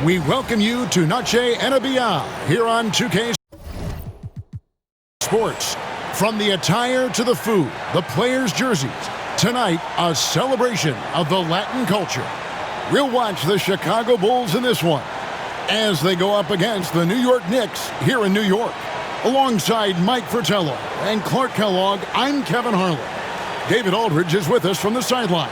We welcome you to Noche NBA here on 2K Sports. From the attire to the food, the players' jerseys, tonight a celebration of the Latin culture. We'll watch the Chicago Bulls in this one as they go up against the New York Knicks here in New York. Alongside Mike Fratello and Clark Kellogg, I'm Kevin Harlan. David Aldridge is with us from the sidelines.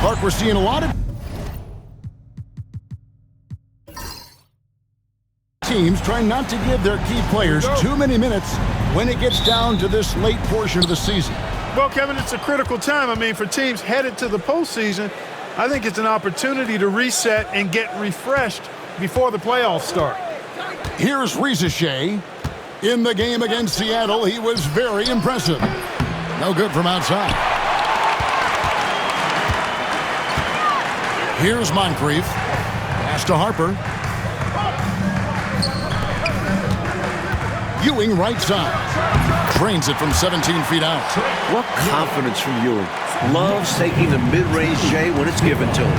Clark, we're seeing a lot of teams trying not to give their key players too many minutes when it gets down to this late portion of the season. Well, Kevin, it's a critical time. I mean, for teams headed to the postseason, I think it's an opportunity to reset and get refreshed before the playoffs start. Here's Shea. In the game against Seattle, he was very impressive. No good from outside. Here's Moncrief. Pass to Harper. Ewing right side. Drains it from 17 feet out. What confidence from Ewing. Loves taking the mid-range J when it's given to him.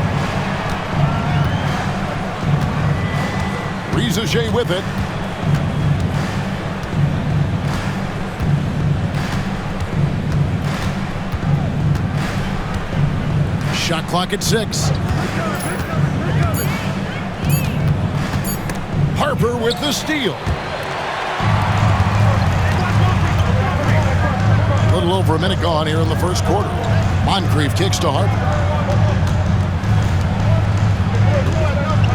Shea with it. Shot clock at 6. Harper with the steal. A little over a minute gone here in the first quarter. Moncrief kicks to Harper.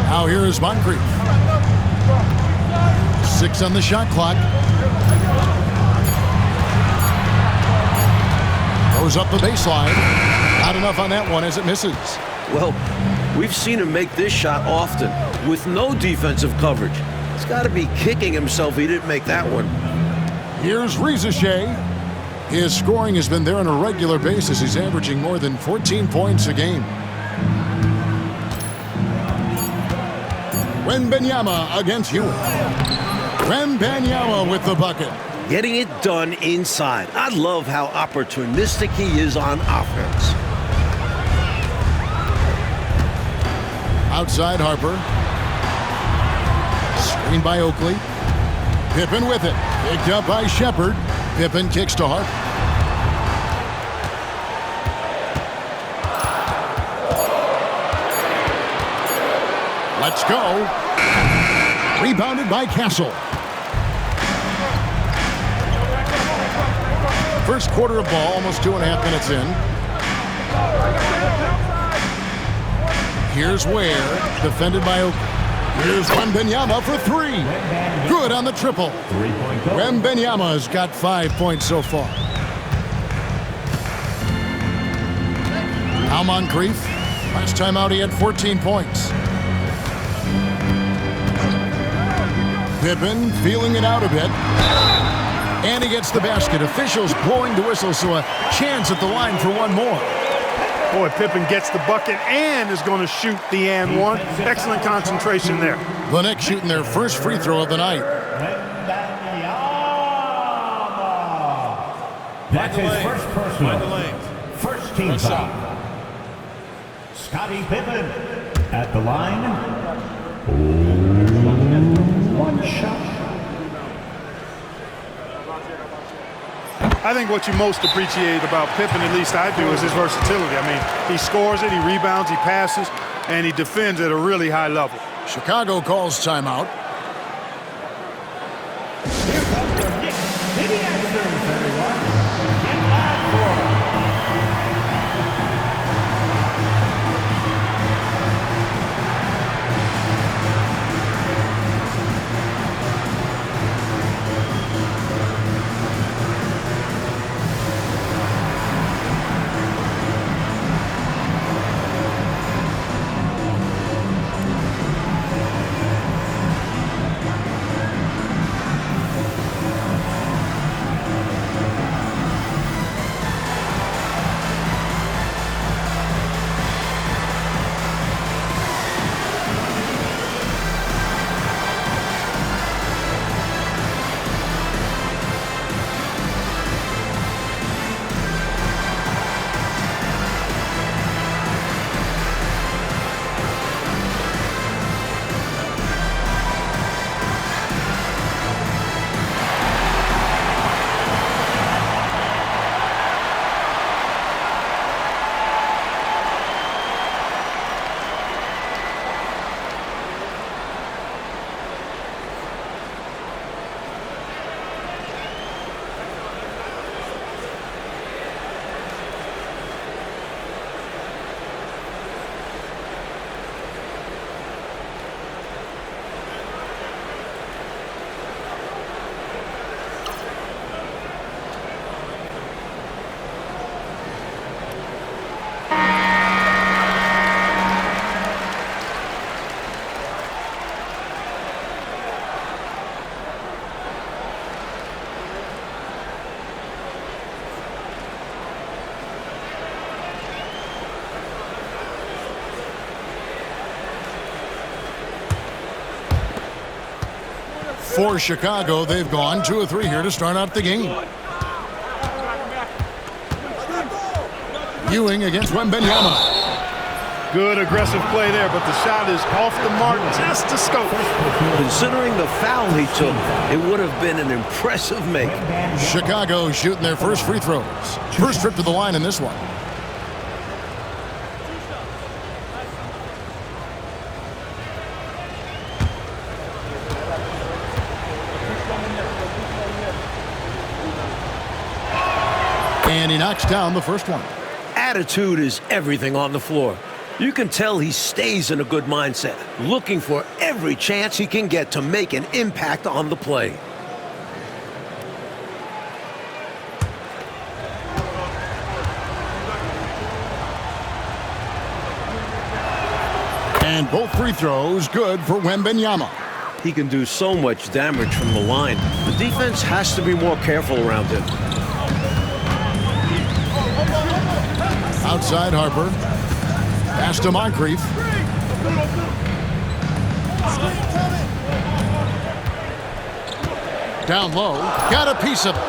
Now here is Moncrief. 6 on the shot clock. Goes up the baseline. Not enough on that one as it misses. Well, we've seen him make this shot often with no defensive coverage. He's got to be kicking himself he didn't make that one. Here's Shea. His scoring has been there on a regular basis. He's averaging more than 14 points a game. Wembanyama against Ewing. Wembanyama with the bucket. Getting it done inside. I love how opportunistic he is on offense. Outside Harper. Screen by Oakley. Pippen with it. Picked up by Shepard. Pippen kicks to Harper. Let's go. Rebounded by Castle. First quarter of ball, almost 2.5 minutes in. Here's Ware, defended by Oakley. Here's Wembanyama for 3. Good on the triple. Wembanyama's got 5 points so far. Now Moncrief. Last time out he had 14 points. Pippen feeling it out a bit. And he gets the basket. Officials blowing the whistle, so a chance at the line for one more. Boy, Pippen gets the bucket and is going to shoot the and one. Excellent concentration there. The Knicks shooting their first free throw of the night. That's his first personal. First team foul. Scottie Pippen at the line. One shot. I think what you most appreciate about Pippen, at least I do, is his versatility. I mean, he scores it, he rebounds, he passes, and he defends at a really high level. Chicago calls timeout. Here comes the Knicks to the answer, everyone. Get back for it. For Chicago, they've gone 2 of 3 here to start out the game. Ewing against Wembanyama. Good aggressive play there, but the shot is off the mark, just to scope. Considering the foul he took, it would have been an impressive make. Chicago shooting their first free throws. First trip to the line in this one. And he knocks down the first one. Attitude is everything on the floor. You can tell he stays in a good mindset, looking for every chance he can get to make an impact on the play. And both free throws good for Wembanyama. He can do so much damage from the line. The defense has to be more careful around him. Outside Harper. Pass to Moncrief. Down low. Got a piece of it.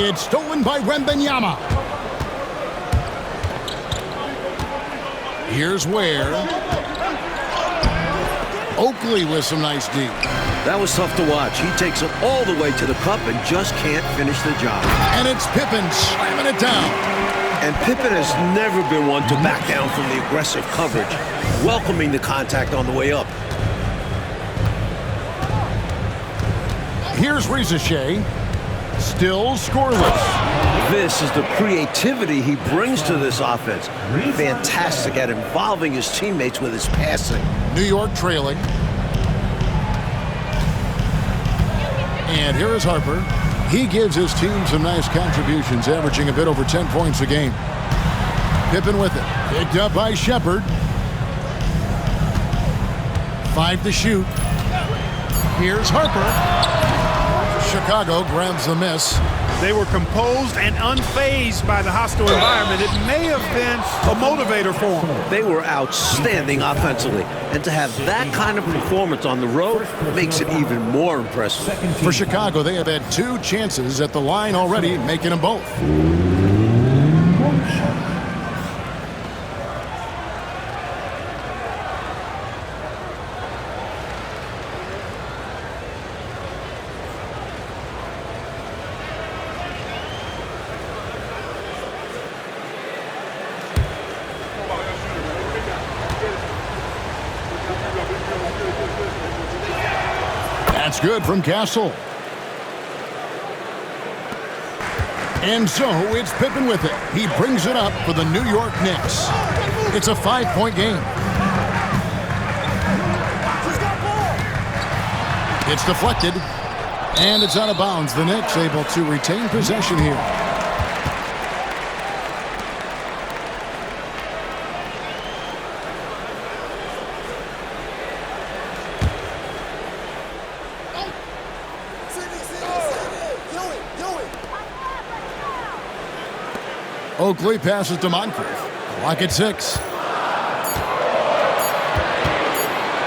It's stolen by Wembanyama. Here's Ware. Oakley with some nice D. That was tough to watch. He takes it all the way to the cup and just can't finish the job. And it's Pippen slamming it down. And Pippen has never been one to back down from the aggressive coverage, welcoming the contact on the way up. Here's Ricochet. Still scoreless. This is the creativity he brings to this offense. Fantastic at involving his teammates with his passing. New York trailing. And here is Harper. He gives his team some nice contributions, averaging a bit over 10 points a game. Pippen with it. Picked up by Shepard. 5 to shoot. Here's Harper. Chicago grabs the miss. They were composed and unfazed by the hostile environment. It may have been a motivator for them. They were outstanding offensively. And to have that kind of performance on the road makes it even more impressive. For Chicago, they have had 2 chances at the line already, making them both. That's good from Castle. And so it's Pippen with it. He brings it up for the New York Knicks. It's a 5-point game. It's deflected. And it's out of bounds. The Knicks able to retain possession here. Oakley passes to Moncrief. Clock at 6.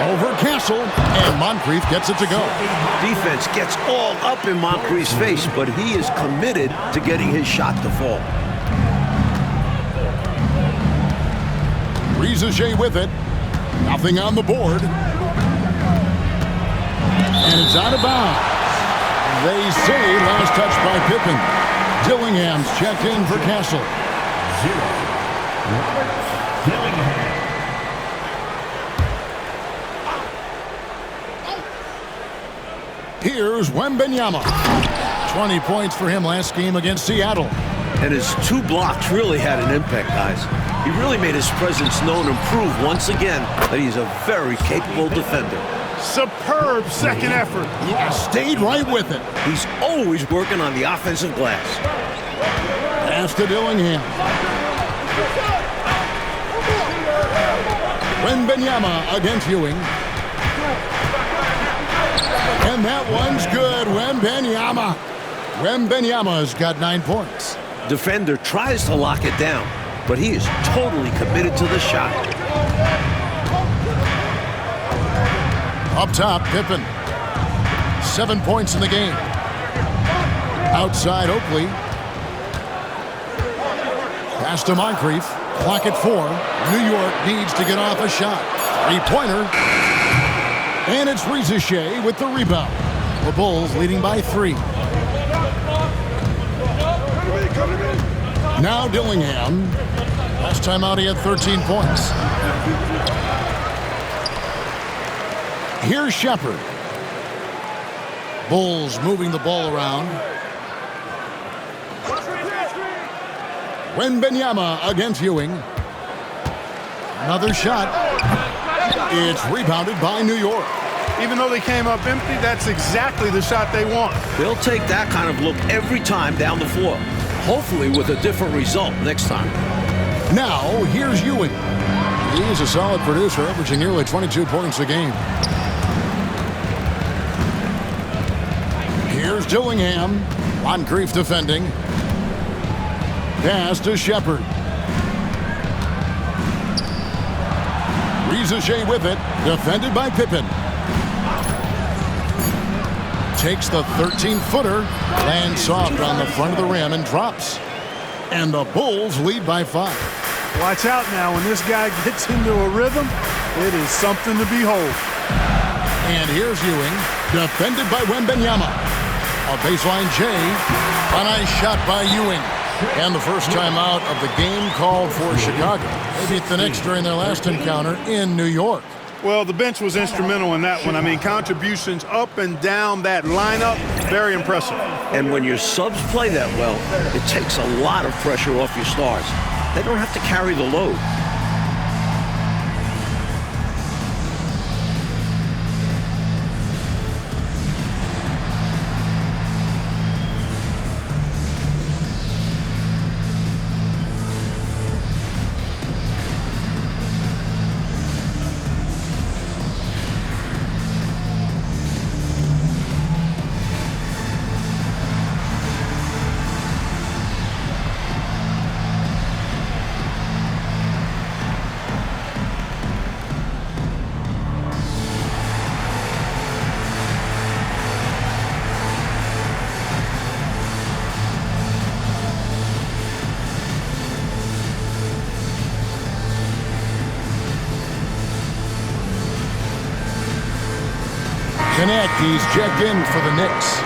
Over Castle, and Moncrief gets it to go. Defense gets all up in Moncrief's face, but he is committed to getting his shot to fall. Ricochet with it. Nothing on the board. And it's out of bounds. They say last touch by Pippen. Dillingham's checked in for Castle. 0. Dillingham. Here's Wembanyama. 20 points for him last game against Seattle. And his 2 blocks really had an impact, guys. He really made his presence known and proved once again that he's a very capable defender. Superb second effort. Yeah, stayed right with it. He's always working on the offensive glass. Pass to Dillingham. Wembanyama against Ewing. And that one's good. Wembanyama. Wembanyama's got 9 points. Defender tries to lock it down, but he is totally committed to the shot. Up top, Pippen. 7 points in the game. Outside Oakley. Pass to Moncrief. Clock at 4. New York needs to get off a shot. Three-pointer. And it's Rizachet with the rebound. The Bulls leading by 3. Now Dillingham. Last time out he had 13 points. Here's Shepard. Bulls moving the ball around. Wembanyama against Ewing. Another shot. It's rebounded by New York. Even though they came up empty, that's exactly the shot they want. They'll take that kind of look every time down the floor. Hopefully with a different result next time. Now, here's Ewing. He's a solid producer, averaging nearly 22 points a game. Here's Dillingham. Moncrief defending. Pass to Shepard. Rizachet with it. Defended by Pippen. Takes the 13-footer. Lands soft on the front of the rim and drops. And the Bulls lead by 5. Watch out now. When this guy gets into a rhythm, it is something to behold. And here's Ewing. Defended by Wembanyama. A baseline J. A nice shot by Ewing. And the first time out of the game called for Chicago. They beat the Knicks during their last encounter in New York. Well, the bench was instrumental in that one. I mean, contributions up and down that lineup, very impressive. And when your subs play that well, it takes a lot of pressure off your stars. They don't have to carry the load. He's checked in for the Knicks.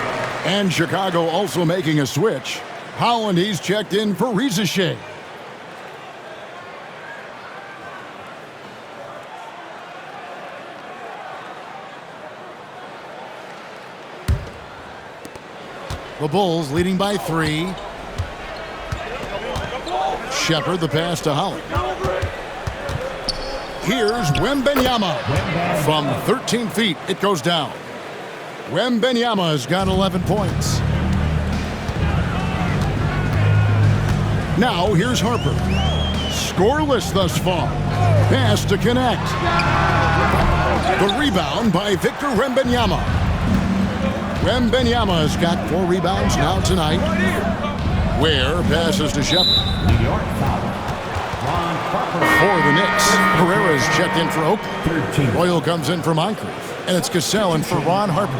And Chicago also making a switch. Holland, he's checked in for Rizachet. The Bulls leading by 3. Shepard the pass to Holland. Here's Wembanyama. From 13 feet, it goes down. Wembanyama has got 11 points. Now here's Harper. Scoreless thus far. Pass to connect. The rebound by Victor Wembanyama. Wembanyama has got 4 rebounds now tonight. Ware passes to Shepard. New York foul. Ron Harper. For the Knicks, Herrera's checked in for Oakley. 13. Royal comes in for Moncrief. And it's Cassell in for Ron Harper.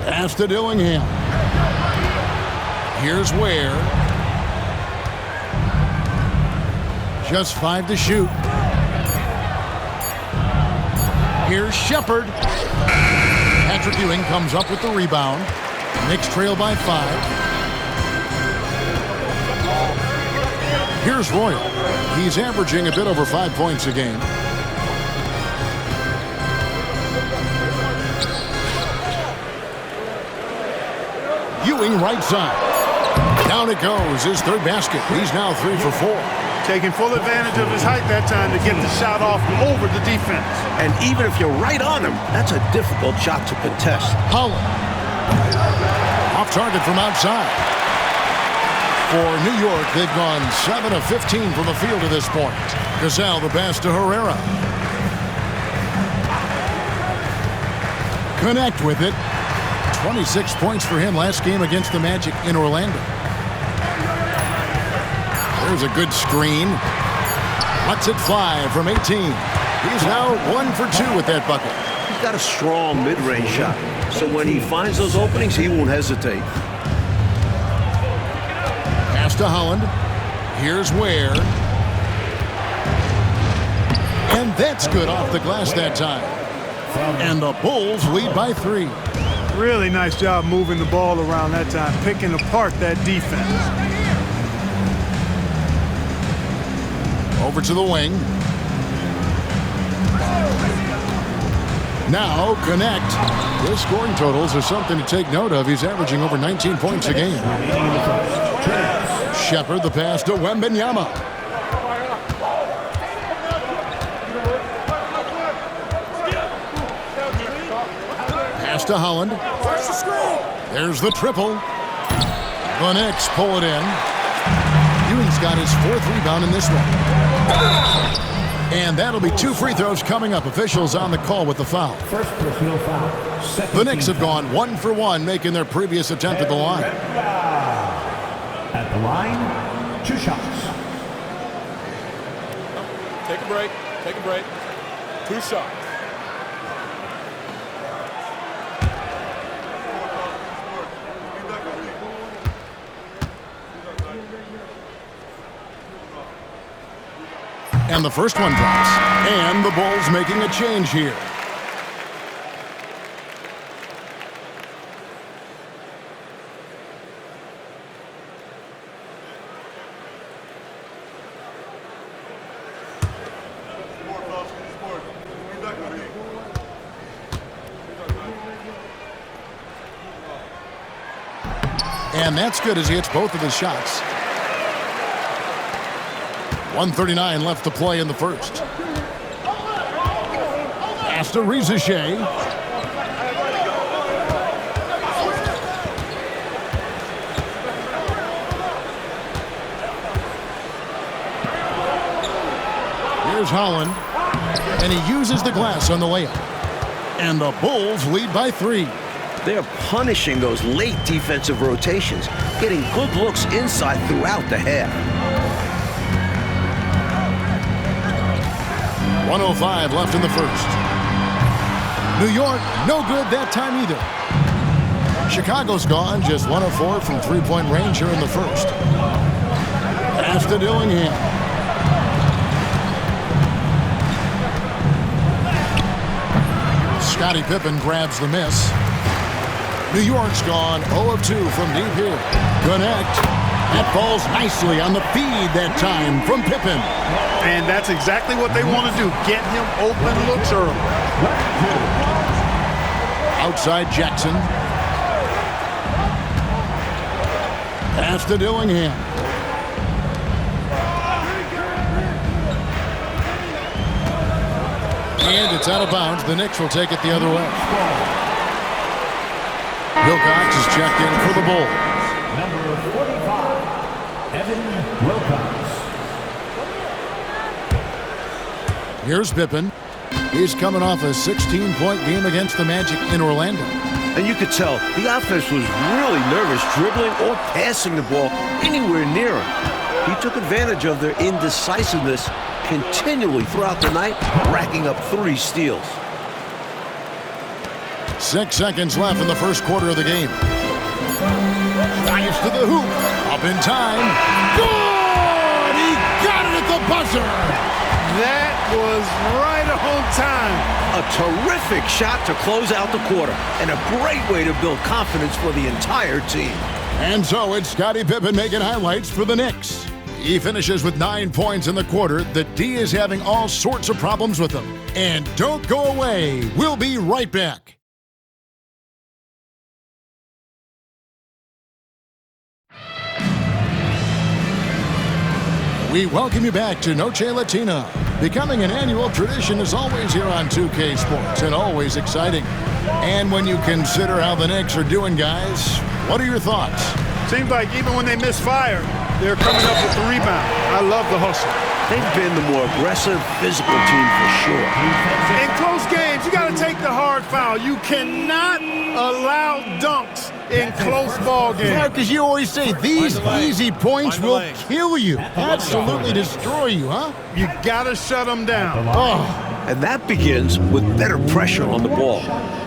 Pass to Dillingham. Here's Ware. Just 5 to shoot. Here's Shepard. Patrick Ewing comes up with the rebound. Knicks trail by 5. Here's Royal. He's averaging a bit over 5 points a game. Ewing right side. Down it goes. His 3rd basket. He's now 3 for 4. Taking full advantage of his height that time to get the shot off over the defense. And even if you're right on him, that's a difficult shot to contest. Holland. Off target from outside. For New York, they've gone 7 of 15 from the field to this point. Cassell the pass to Herrera. Connect with it. 26 points for him last game against the Magic in Orlando. There's a good screen. Lets it fly from 18. He's now 1 for 2 with that bucket. He's got a strong mid-range shot, so when he finds those openings, he won't hesitate. Pass to Holland. Here's Ware. And that's good off the glass that time. And the Bulls lead by 3. Really nice job moving the ball around that time, picking apart that defense. Over to the wing. Now connect. His scoring totals are something to take note of. He's averaging over 19 points a game. Shepard the pass to Wembanyama. Pass to Holland. There's the triple. The Knicks pull it in. Ewing's got his 4th rebound in this one. And that'll be 2 free throws coming up. Officials on the call with the foul. First personal foul. The Knicks have gone 1 for 1, making their previous attempt at the line. At the line, 2 shots. Take a break. Take a break. 2 shots. And the first one drops. And the Bulls making a change here. And that's good as he hits both of his shots. 1:39 left to play in the first. Pass to Rizachet. Here's Holland. And he uses the glass on the layup. And the Bulls lead by 3. They're punishing those late defensive rotations, getting good looks inside throughout the half. 1:05 left in the first. New York, no good that time either. Chicago's gone, just 1 of 4 from three-point range here in the first. Pass to Dillingham. Scottie Pippen grabs the miss. New York's gone 0 of 2 from deep here. Connect. That falls nicely on the feed that time from Pippen. And that's exactly what they want to do. Get him open looks early. Outside Jackson. Pass to Dillingham. And it's out of bounds. The Knicks will take it the other way. Wilcox is checked in for the Bulls. Number 45, Evan Wilcox. Here's Pippen. He's coming off a 16-point game against the Magic in Orlando. And you could tell the offense was really nervous dribbling or passing the ball anywhere near him. He took advantage of their indecisiveness continually throughout the night, racking up 3 steals. 6 seconds left in the first quarter of the game. Drives to the hoop. Up in time. Good! He got it at the buzzer! That was right on time. A terrific shot to close out the quarter, and a great way to build confidence for the entire team. And so it's Scottie Pippen making highlights for the Knicks. He finishes with 9 points in the quarter. The D is having all sorts of problems with him. And don't go away. We'll be right back. We welcome you back to Noche Latina. Becoming an annual tradition is always here on 2K Sports and always exciting. And when you consider how the Knicks are doing, guys, what are your thoughts? Seems like even when they miss fire, They're coming up with the rebound. I love the hustle. They've been the more aggressive, physical team for sure. In close games, you got to take the hard foul. You cannot allow dunks in close ball games. Yeah, because you always say these easy points will kill you. Absolutely destroy you, huh? You got to shut them down. Oh. And that begins with better pressure on the ball.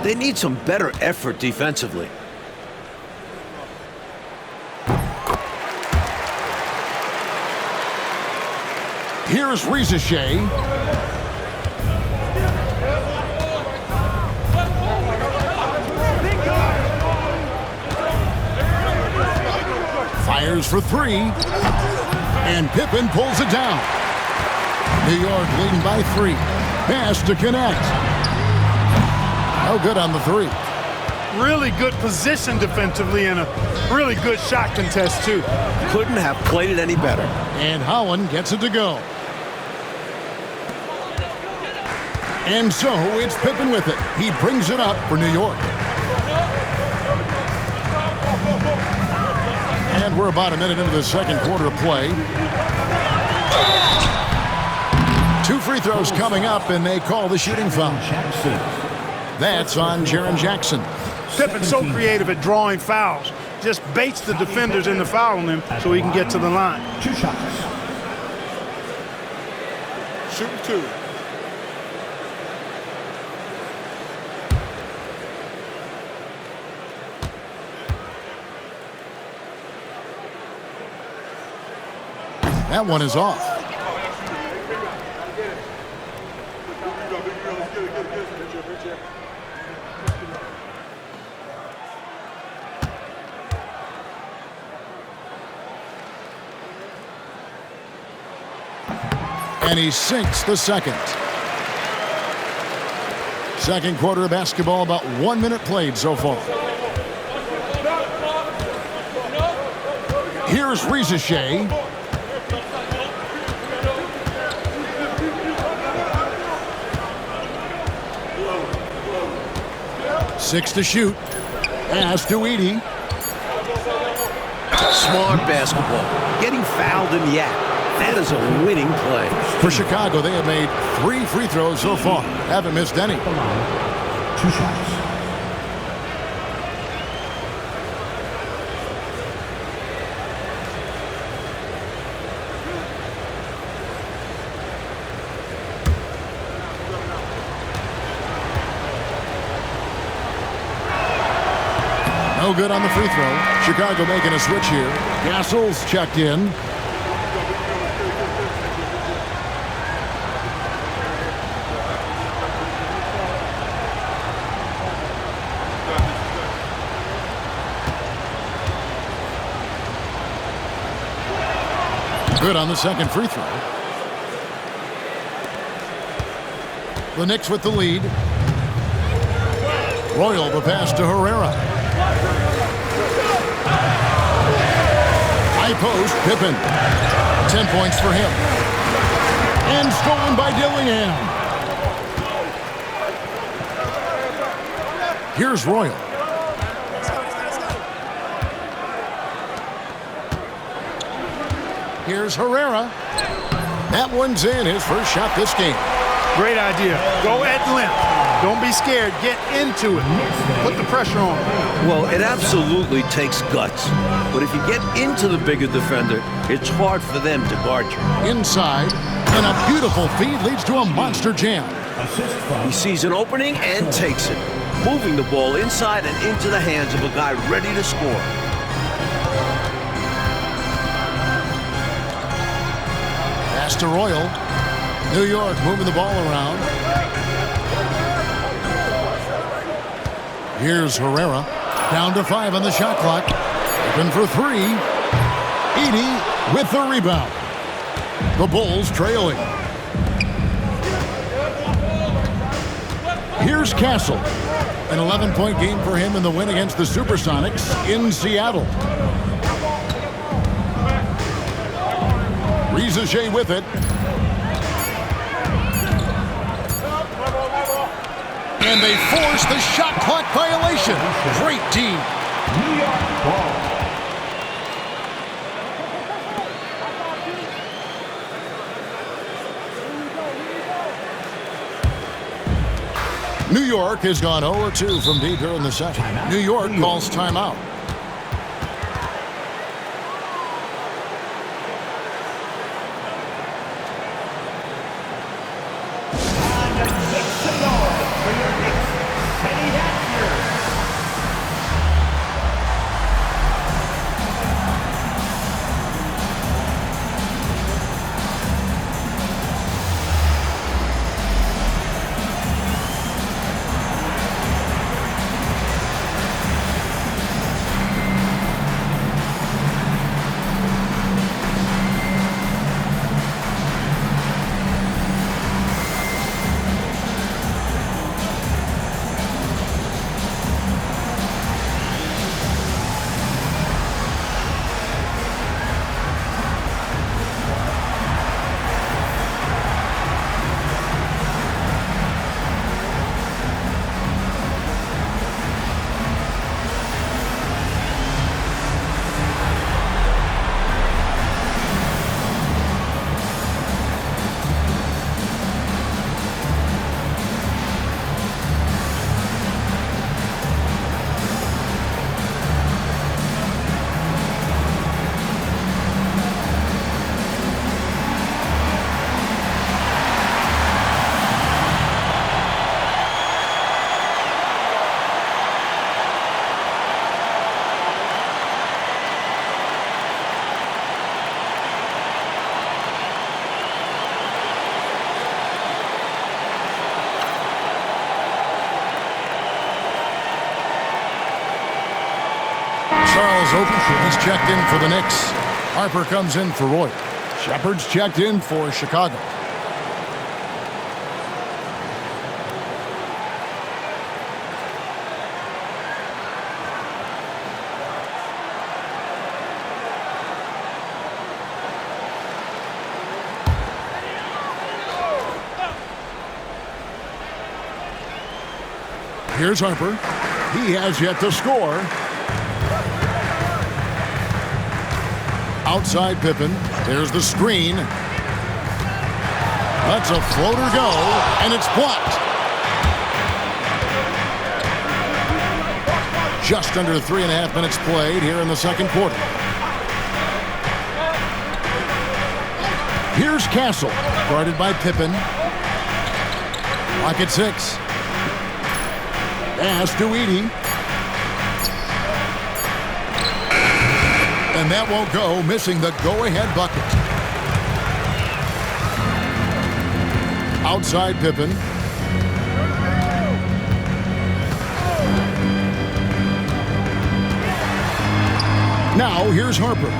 They need some better effort defensively. Here's Rizeshay. Fires for three. And Pippen pulls it down. New York leading by 3. Pass to connect. No good on the 3. Really good position defensively and a really good shot contest, too. Couldn't have played it any better. And Holland gets it to go. And so it's Pippen with it. He brings it up for New York. And we're about a minute into the second quarter of play. 2 free throws coming up, and they call the shooting foul. That's on Jaren Jackson. Pippen's so creative at drawing fouls. Just baits the defenders into fouling him so he can get to the line. 2 shots. Shooting 2. That one is off. And he sinks the second. Second quarter of basketball, about 1 minute played so far. Here's Rizeshay. Six to shoot. Pass to Edey. Smart basketball. Getting fouled in the act. That is a winning play. For Chicago, they have made 3 free throws so far. Haven't missed any. 2 shots. No good on the free throw. Chicago making a switch here. Gassol's checked in. Good on the second free throw. The Knicks with the lead. Royal the pass to Herrera. High post, Pippen. 10 points for him. And stolen by Dillingham. Here's Royal. Here's Herrera. That one's in, his first shot this game. Great idea. Go at length. Don't be scared. Get into it. Put the pressure on. Well, it absolutely takes guts. But if you get into the bigger defender, it's hard for them to guard you. Inside, and a beautiful feed leads to a monster jam. He sees an opening and takes it, moving the ball inside and into the hands of a guy ready to score. Pass to Royal. New York moving the ball around. Here's Herrera. Down to 5 on the shot clock. Open for 3. Edey with the rebound. The Bulls trailing. Here's Castle. An 11-point game for him in the win against the Supersonics in Seattle. Rizeshay with it. And they force the shot clock violation. Great team. New York ball. New York has gone 0-2 from deep here in the second. New York calls timeout. Charles Oakley is checked in for the Knicks. Harper comes in for Roy. Shepard's checked in for Chicago. Here's Harper. He has yet to score. Outside Pippen. There's the screen. That's a floater go, and it's blocked. Just under 3.5 minutes played here in the second quarter. Here's Castle, guarded by Pippen. Clock at 6. Pass to Edey. And that won't go, missing the go-ahead bucket. Outside Pippen. Now here's Harper.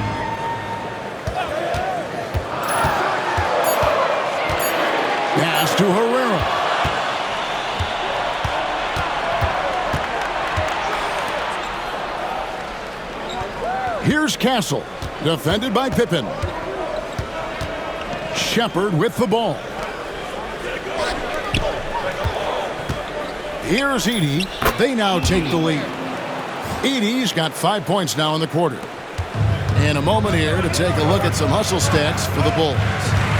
Pass to Herrera. Here's Castle, defended by Pippen. Shepard with the ball. Here's Edey. They now take the lead. Edey's got 5 points now in the quarter. And a moment here to take a look at some hustle stats for the Bulls.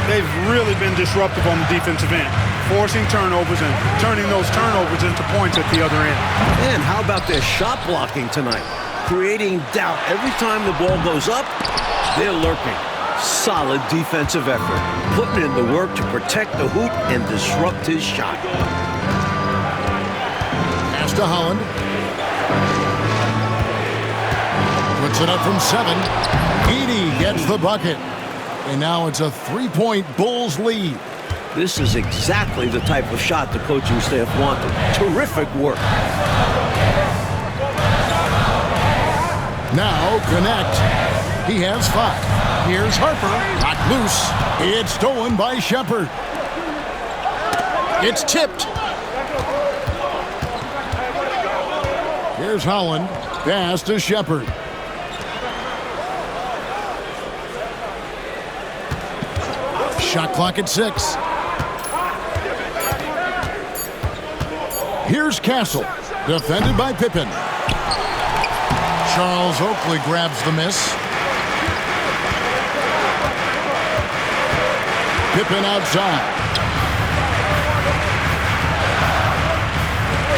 They've really been disruptive on the defensive end, forcing turnovers and turning those turnovers into points at the other end. And how about their shot blocking tonight? Creating doubt every time the ball goes up, they're lurking. Solid defensive effort, putting in the work to protect the hoop and disrupt his shot. Pass to Holland. Puts it up from 7. Edey gets the bucket. And now it's a 3-point Bulls lead. This is exactly the type of shot the coaching staff wanted. Terrific work. Now connect. He has 5. Here's Harper. Knocked loose. It's stolen by Shepard. It's tipped. Here's Holland. Pass to Shepard. Shot clock at 6. Here's Castle. Defended by Pippen. Charles Oakley grabs the miss. Pippen outside.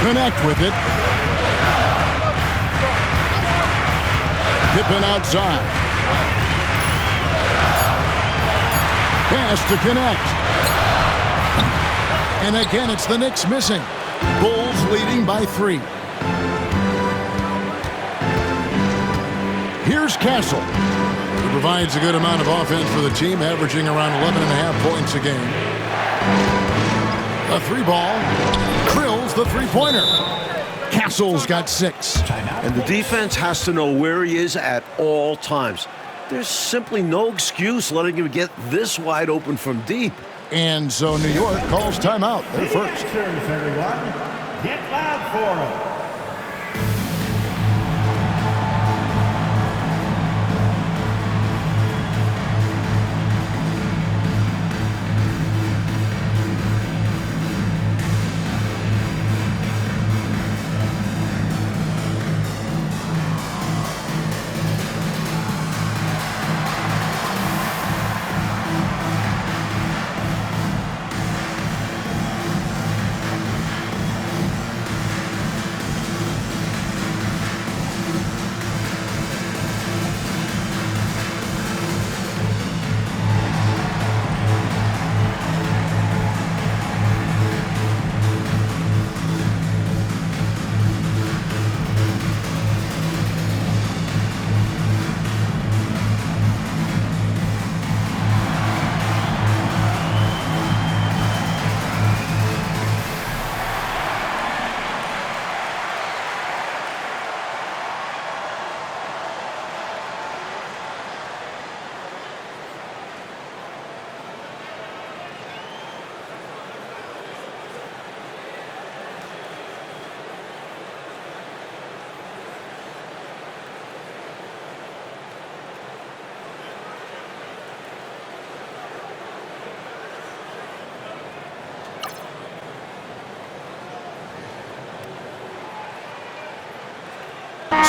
connect with it. Pippen outside. Pass to connect. And again, it's the Knicks missing. Bulls leading by 3. Here's Castle. He provides a good amount of offense for the team, averaging around 11.5 points a game. A 3-ball. Drills the 3-pointer. Castle's got 6. And the defense has to know where he is at all times. There's simply no excuse letting him get this wide open from deep. And so New York calls timeout. They're first. Everyone, get loud for him.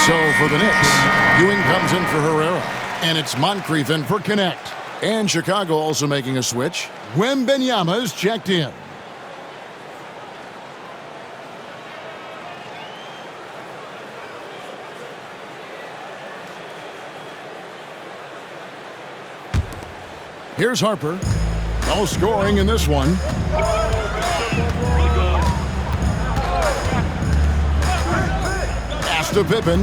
So for the Knicks, Ewing comes in for Herrera. And it's Moncrief in for Connect. And Chicago also making a switch. Wembanyama's checked in. Here's Harper. No scoring in this one. Pass to Pippen.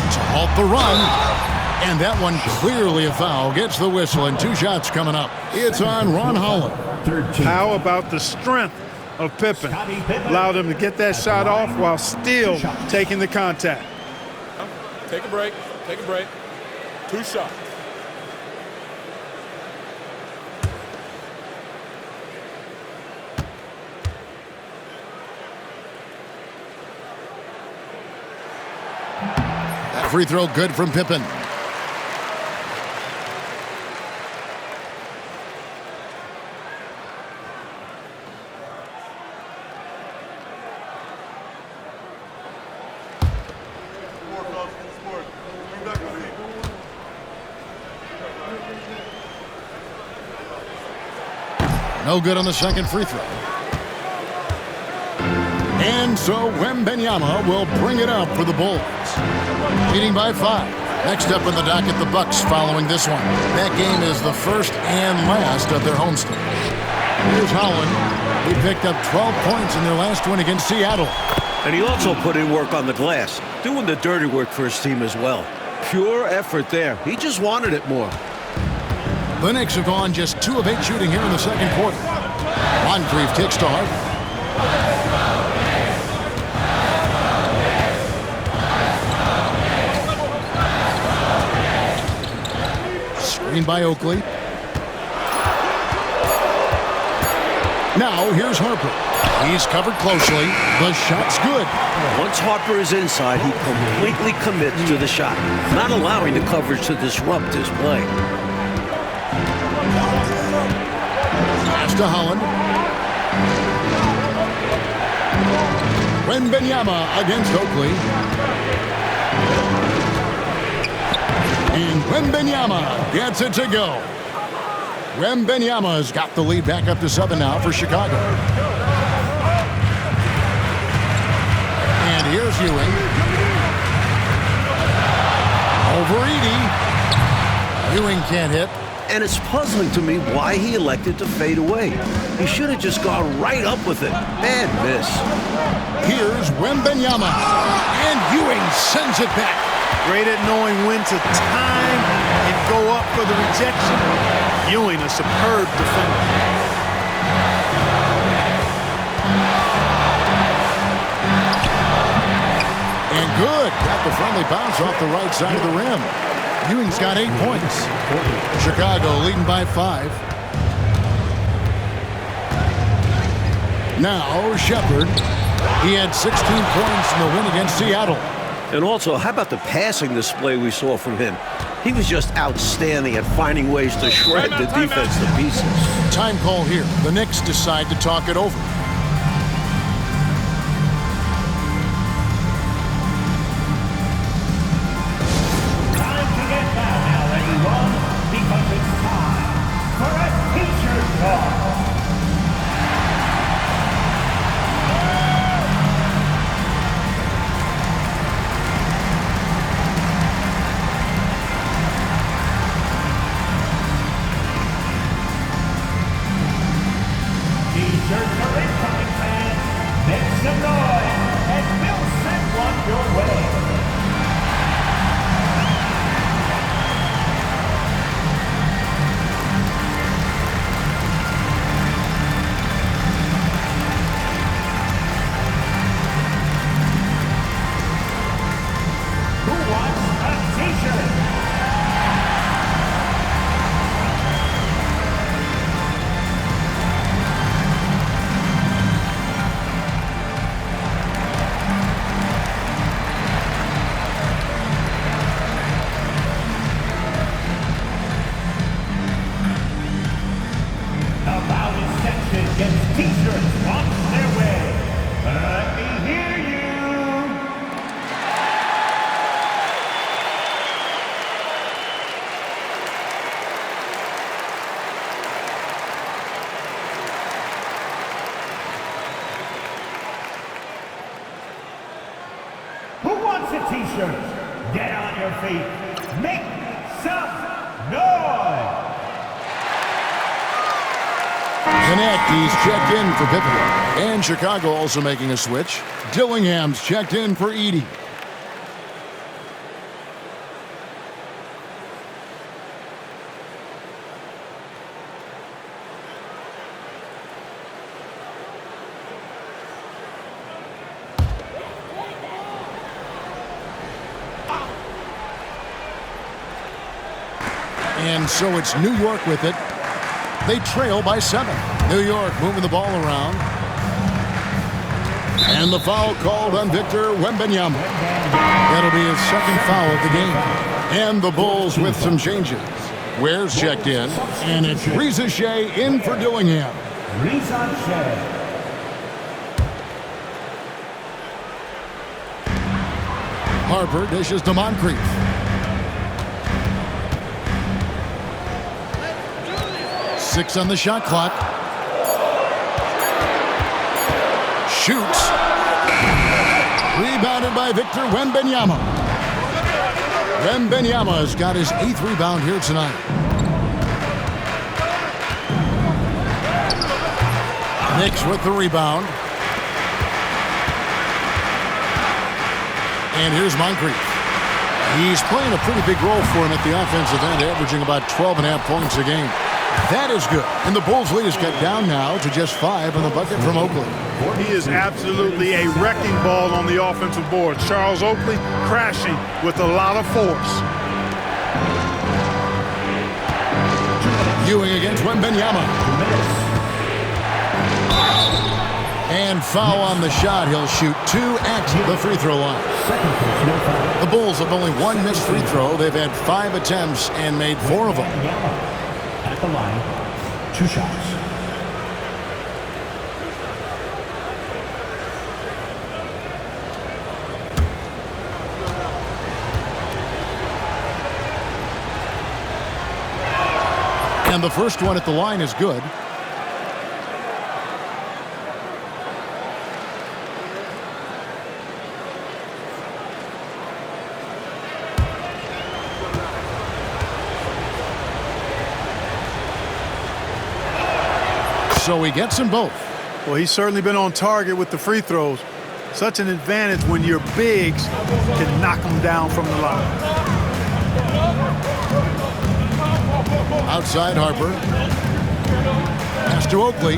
To halt the run. And that one clearly a foul. Gets the whistle and 2 shots coming up. It's on Ron Holland. How about the strength of Pippen? Allowed him to get that shot off while still taking the contact. Take a break. Take a break. 2 shots. That free throw good from Pippen. No good on the second free throw. And so Wembanyama will bring it up for the Bulls. Leading by 5. Next up on the docket, the Bucks following this one. That game is the first and last of their homestand. Here's Holland. He picked up 12 points in their last win against Seattle. And he also put in work on the glass, doing the dirty work for his team as well. Pure effort there. He just wanted it more. The Knicks have gone just 2 of 8 shooting here in the second quarter. Moncrief kicks to Harper. Screen by Oakley. Now here's Harper. He's covered closely. The shot's good. Once Harper is inside, he completely commits to the shot, not allowing the coverage to disrupt his play. Pass to Holland. Wembanyama against Oakley. And Wembanyama gets it to go. Wembanyama's got the lead back up to 7 now for Chicago. And here's Ewing. Over Edey. Ewing can't hit. And it's puzzling to me why he elected to fade away. He should have just gone right up with it. Bad miss. Here's Wembanyama. And Ewing sends it back. Great at knowing when to time and go up for the rejection. Ewing, a superb defender. And good. Got the friendly bounce off the right side of the rim. Ewing's got 8 points. Chicago leading by 5. Now Shepard. He had 16 points in the win against Seattle. And also, how about the passing display we saw from him? He was just outstanding at finding ways to shred the defense to pieces. Time call here. The Knicks decide to talk it over. Time to get down now, everyone, because it's time for a teacher talk. T-shirts are incoming, fans. Make some noise, and we'll send one your way. Who wants a T-shirt? About his section gets T-shirts on their way. Let me hear you. Who wants a T-shirt? Get on your feet. Make some noise. He's checked in for Pippen. And Chicago also making a switch. Dillingham's checked in for Edey. And so it's New York with it. They trail by 7. New York moving the ball around. And the foul called on Victor Wembanyama. That'll be his second foul of the game. And the Bulls with some changes. Ware's checked in. And it's Reza Shea in for Dillingham. Reza Shea. Harper dishes to Moncrief. Six on the shot clock. Shoots. Rebounded by Victor Wembanyama. Wembanyama's got his 8th rebound here tonight. Knicks with the rebound. And here's Moncrief. He's playing a pretty big role for him at the offensive end, averaging about 12.5 points a game. That is good. And the Bulls' lead is cut down now to just 5 on the bucket from Oakley. He is absolutely a wrecking ball on the offensive board. Charles Oakley crashing with a lot of force. Ewing against Wembanyama. And foul on the shot. He'll shoot 2 at the free throw line. The Bulls have only 1 missed free throw. They've had 5 attempts and made 4 of them. At the line, 2 shots. And the first one at the line is good. So he gets them both. Well, he's certainly been on target with the free throws. Such an advantage when your bigs can knock them down from the line. Outside Harper. Pass to Oakley.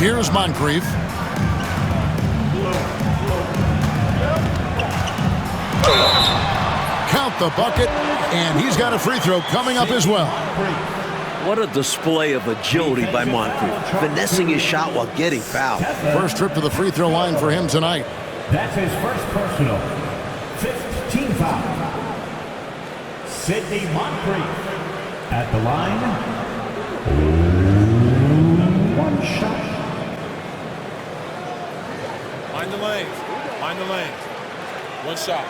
Here's Moncrief. Count the bucket, and he's got a free throw coming up as well. What a display of agility by Moncrief, finessing his shot while getting fouled. First trip to the free throw line for him tonight. That's his first personal. 5th team foul. Sidney Moncrief at the line. One shot. Mind the lanes. Mind the lanes. One shot.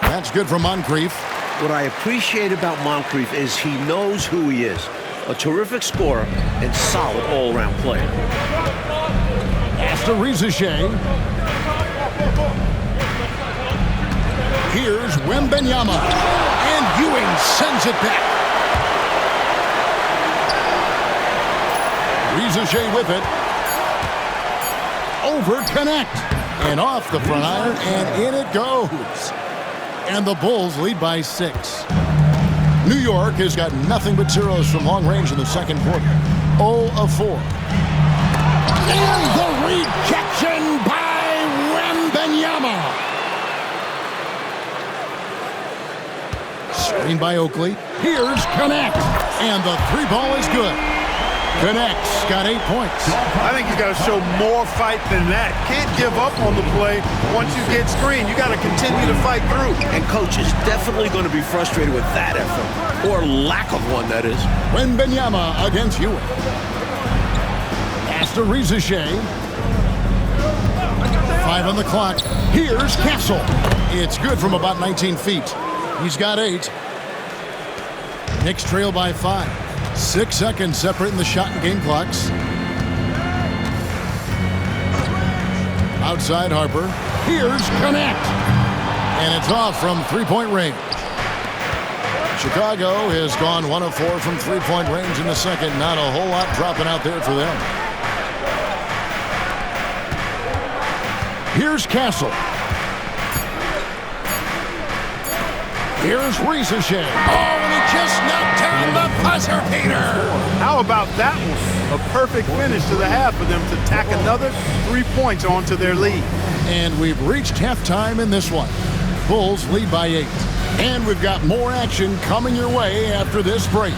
That's good for Moncrief. What I appreciate about Moncrief is he knows who he is. A terrific scorer and solid all-around player. Pass to Rizichet. Here's Wembanyama. And Ewing sends it back. Rizichet with it. Over connect. And off the front iron, and in it goes. And the Bulls lead by 6. New York has got nothing but zeros from long range in the second quarter. 0 of 4. And the rejection by Wembanyama. Screen by Oakley. Here's Connect. And the three ball is good. Connect's got 8 points. I think he's got to show more fight than that. Can't give up on the play once you get screened. You got to continue to fight through. And coach is definitely going to be frustrated with that effort, or lack of one, that is. Wembanyama against Ewing. Pass to Rizichet. 5 on the clock. Here's Castle. It's good from about 19 feet. He's got 8. Knicks trail by 5. 6 seconds separating the shot and game clocks. Outside Harper. Here's Connect. And it's off from three-point range. Chicago has gone 1 of 4 from three-point range in the second. Not a whole lot dropping out there for them. Here's Castle. Here's Rizichet. Oh, and he just knocked down the buzzer beater. How about that one? A perfect finish to the half for them to tack another 3 points onto their lead. And we've reached halftime in this one. Bulls lead by 8. And we've got more action coming your way after this break.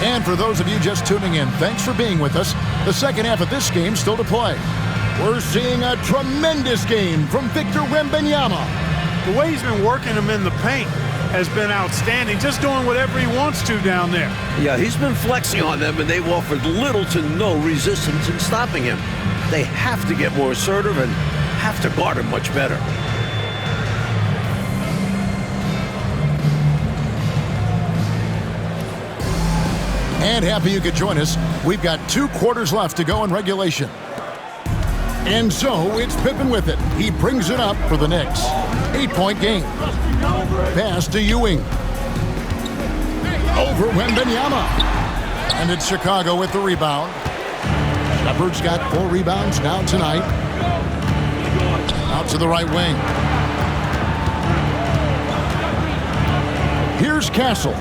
And for those of you just tuning in, thanks for being with us. The second half of this game still to play. We're seeing a tremendous game from Victor Wembanyama. The way he's been working him in the paint has been outstanding, just doing whatever he wants to down there. Yeah, he's been flexing on them, and they've offered little to no resistance in stopping him. They have to get more assertive and have to guard him much better. And happy you could join us. We've got 2 quarters left to go in regulation. And so it's Pippen with it. He brings it up for the Knicks. 8-point game. Pass to Ewing. Over Wembanyama. And it's Chicago with the rebound. Shepard's got 4 rebounds now tonight. Out to the right wing. Here's Castle.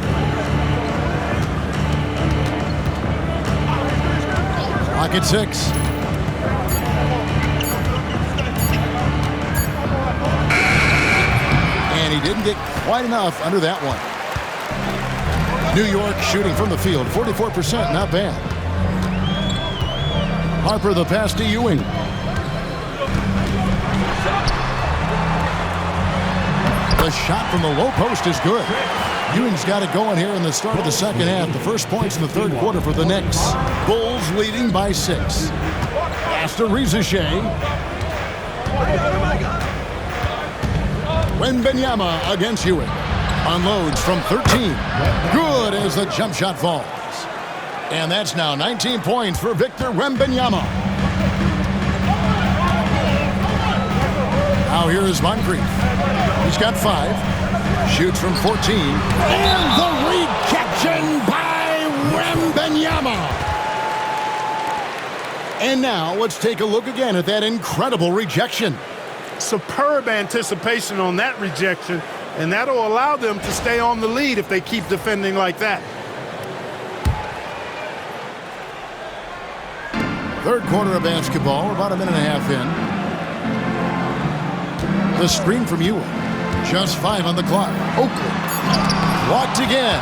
Clock at 6. And he didn't get quite enough under that one. New York shooting from the field, 44%, not bad. Harper the pass to Ewing. The shot from the low post is good. Ewing's got it going here in the start of the second half. The first points in the third quarter for the Knicks. Bulls leading by 6. Pass to Rizashay. Wembanyama against Ewing. Unloads from 13. Good as the jump shot falls. And that's now 19 points for Victor Wembanyama. Now here is Moncrief. He's got 5. Shoots from 14. And the rejection by Wembanyama. And now let's take a look again at that incredible rejection. Superb anticipation on that rejection, and that'll allow them to stay on the lead if they keep defending like that. Third quarter of basketball, about a minute and a half in. The screen from Ewing. Just 5 on the clock. Oakley. Blocked again.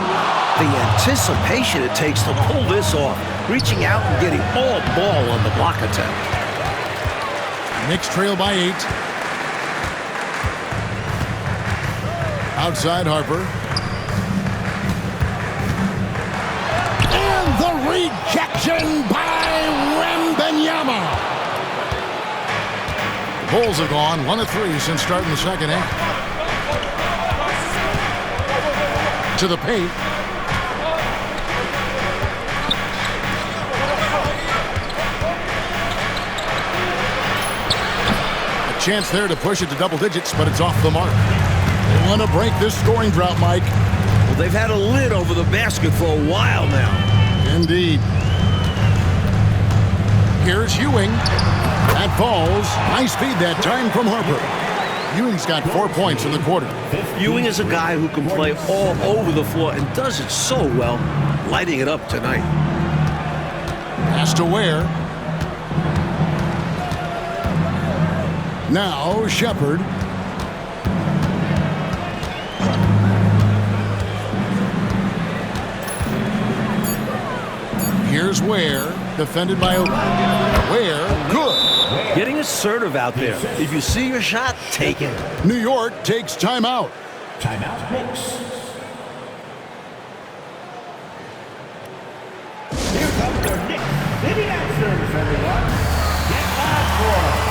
The anticipation it takes to pull this off. Reaching out and getting all ball on the block attempt. Knicks trail by 8. Outside Harper. And the rejection by Wembanyama. The Bulls have gone 1 of 3 since starting the second half. To the paint. A chance there to push it to double digits, but it's off the mark. They want to break this scoring drought, Mike. Well, they've had a lid over the basket for a while now. Indeed. Here's Ewing. That falls. Nice feed that time from Harper. Ewing's got 4 points in the quarter. Ewing is a guy who can play all over the floor and does it so well, lighting it up tonight. Pass to Ware. Now Shepard. Here's Ware, defended by Ware. Good. Getting assertive out there. If you see your shot, take it. New York takes timeout. Timeout Knicks. Here comes your Knicks City answers, everyone. Get live for us.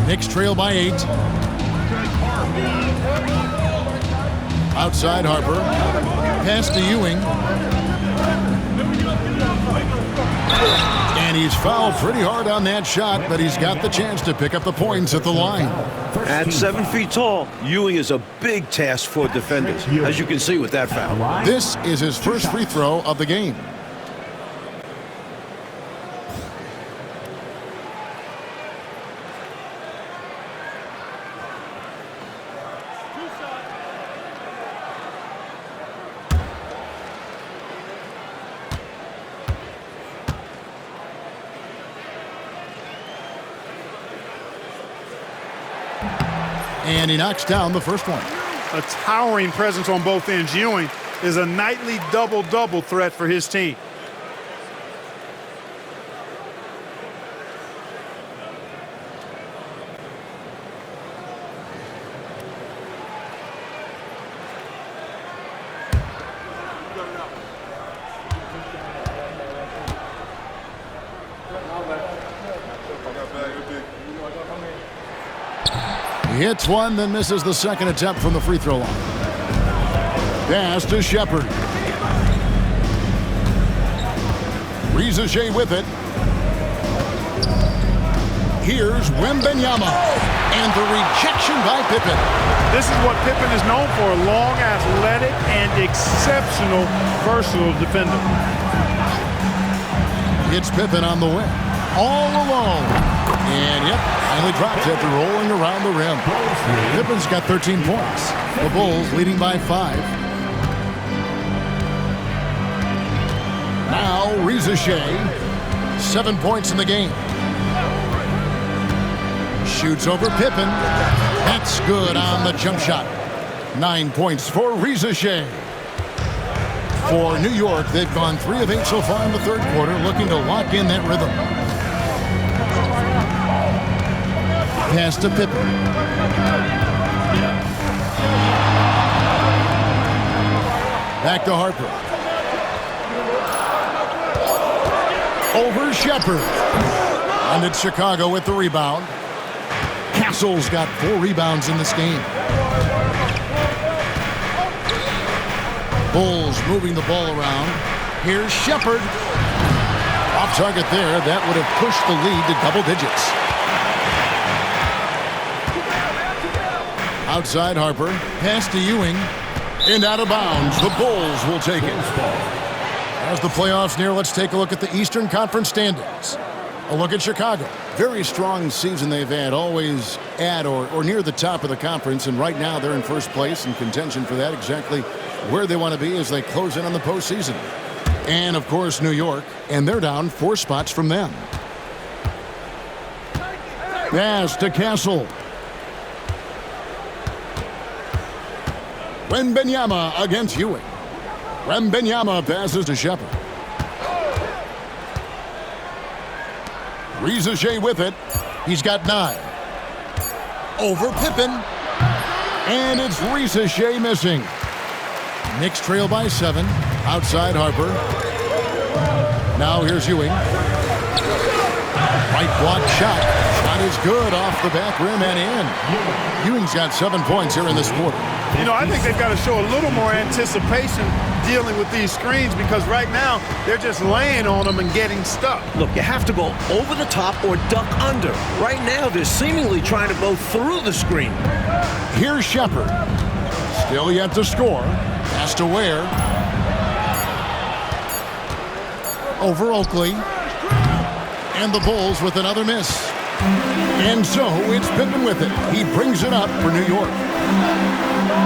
Knicks trail by 8. Outside Harper. Pass to Ewing. And he's fouled pretty hard on that shot, but he's got the chance to pick up the points at the line. At 7 feet tall, Ewing is a big task for defenders, as you can see with that foul. This is his first free throw of the game. And he knocks down the first one. A towering presence on both ends. Ewing is a nightly double-double threat for his team. He hits one, then misses the second attempt from the free throw line. Pass to Shepard. Rizachet with it. Here's Wembanyama. And the rejection by Pippen. This is what Pippen is known for, a long, athletic, and exceptional versatile defender. It's Pippen on the win. All alone. And, yep, finally dropped after rolling around the rim. Pippen's got 13 points. The Bulls leading by 5. Now, Rizachet, 7 points in the game. Shoots over Pippen. That's good on the jump shot. 9 points for Rizachet. For New York, they've gone 3 of 8 so far in the third quarter, looking to lock in that rhythm. Pass to Pippen. Back to Harper. Over Shepard. And it's Chicago with the rebound. Castle's got 4 rebounds in this game. Bulls moving the ball around. Here's Shepard. Off target there. That would have pushed the lead to double digits. Outside Harper. Pass to Ewing. And out of bounds. The Bulls will take it. As the playoffs near, let's take a look at the Eastern Conference standings. A look at Chicago. Very strong season they've had, always at or near the top of the conference, and right now they're in first place in contention for that, exactly where they want to be as they close in on the postseason. And, of course, New York, and they're down 4 spots from them. Pass to Castle. Wembanyama against Ewing. Wembanyama passes to Shepard. Rizachet with it. He's got 9. Over Pippen. And it's Rizachet missing. Knicks trail by 7. Outside Harper. Now here's Ewing. Right block shot. Shot is good off the back rim and in. Ewing's got 7 points here in this quarter. You know, I think they've got to show a little more anticipation dealing with these screens because right now they're just laying on them and getting stuck. Look, you have to go over the top or duck under. Right now, they're seemingly trying to go through the screen. Here's Shepard. Still yet to score. Pass to Ware. Over Oakley. And the Bulls with another miss. And so it's Pippen with it. He brings it up for New York.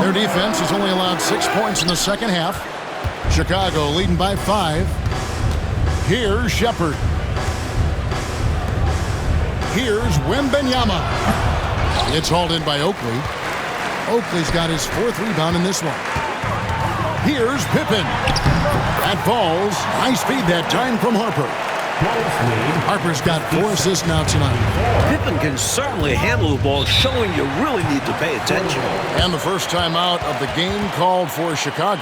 Their defense has only allowed 6 points in the second half. Chicago leading by 5. Here's Shepard. Here's Wembanyama. It's hauled in by Oakley. Oakley's got his 4th rebound in this one. Here's Pippen. That falls. Nice feed that time from Harper. Harper's got 4 assists now tonight. Pippen can certainly handle the ball, showing you really need to pay attention. And the first time out of the game called for Chicago.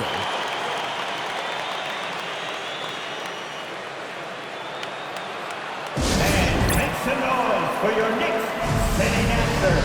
And make some noise for your Knicks sitting answer.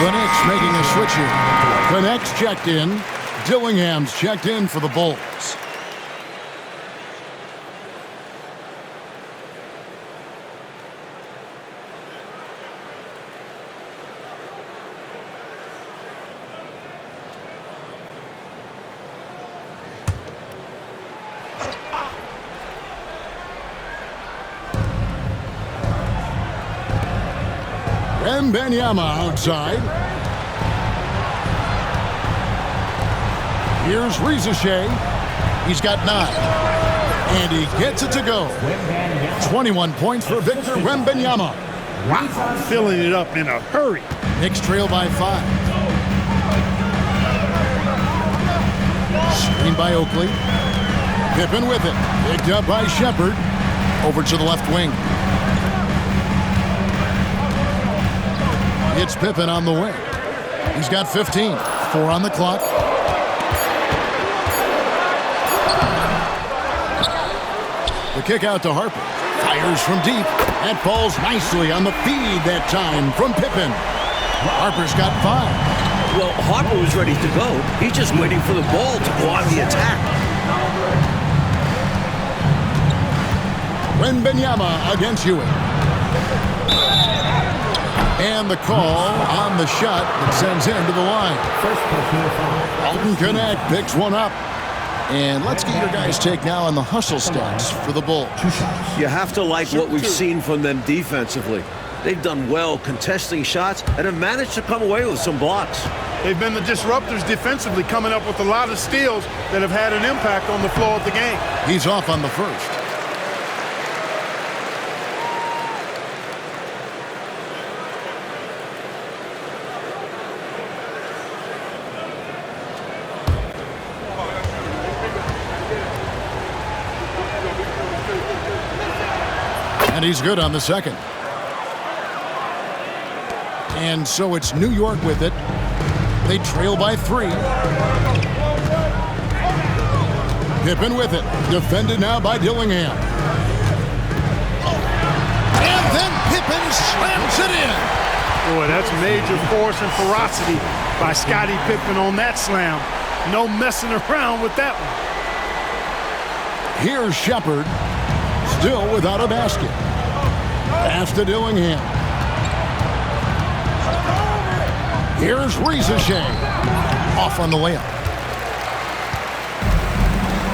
The Knicks making a switch here. The Knicks checked in. Dillingham's checked in for the Bulls. Wembanyama outside. Here's Ricochet. He's got 9. And he gets it to go. 21 points for Victor Wembanyama. Wow, filling it up in a hurry. Knicks trail by 5. Screen by Oakley. Pippen with it. Picked up by Shepherd. Over to the left wing. It's Pippen on the wing. He's got 15. 4 on the clock. The kick out to Harper. Fires from deep. That falls nicely on the feed that time from Pippen. Harper's got 5. Well, Harper was ready to go. He's just waiting for the ball to go on the attack. Wembanyama against Ewing. And the call on the shot that sends him to the line. Alton Connect picks one up. And let's get your guys' take now on the hustle stats for the Bulls. You have to like what we've seen from them defensively. They've done well contesting shots and have managed to come away with some blocks. They've been the disruptors defensively, coming up with a lot of steals that have had an impact on the flow of the game. He's off on the first. And he's good on the second. And so it's New York with it. They trail by 3. Pippen with it. Defended now by Dillingham. And then Pippen slams it in. Boy, that's major force and ferocity by Scottie Pippen on that slam. No messing around with that one. Here's Shepherd. Still without a basket. Pass to Dillingham. Here's Ricochet. Off on the layup.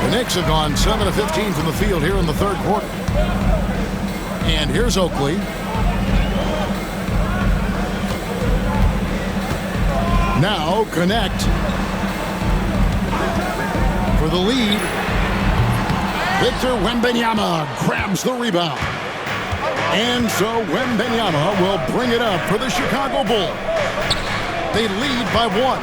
The Knicks have gone 7 of 15 from the field here in the third quarter. And here's Oakley. Now Connect. For the lead. Victor Wembanyama grabs the rebound. And so Wembanyama will bring it up for the Chicago Bulls. They lead by 1.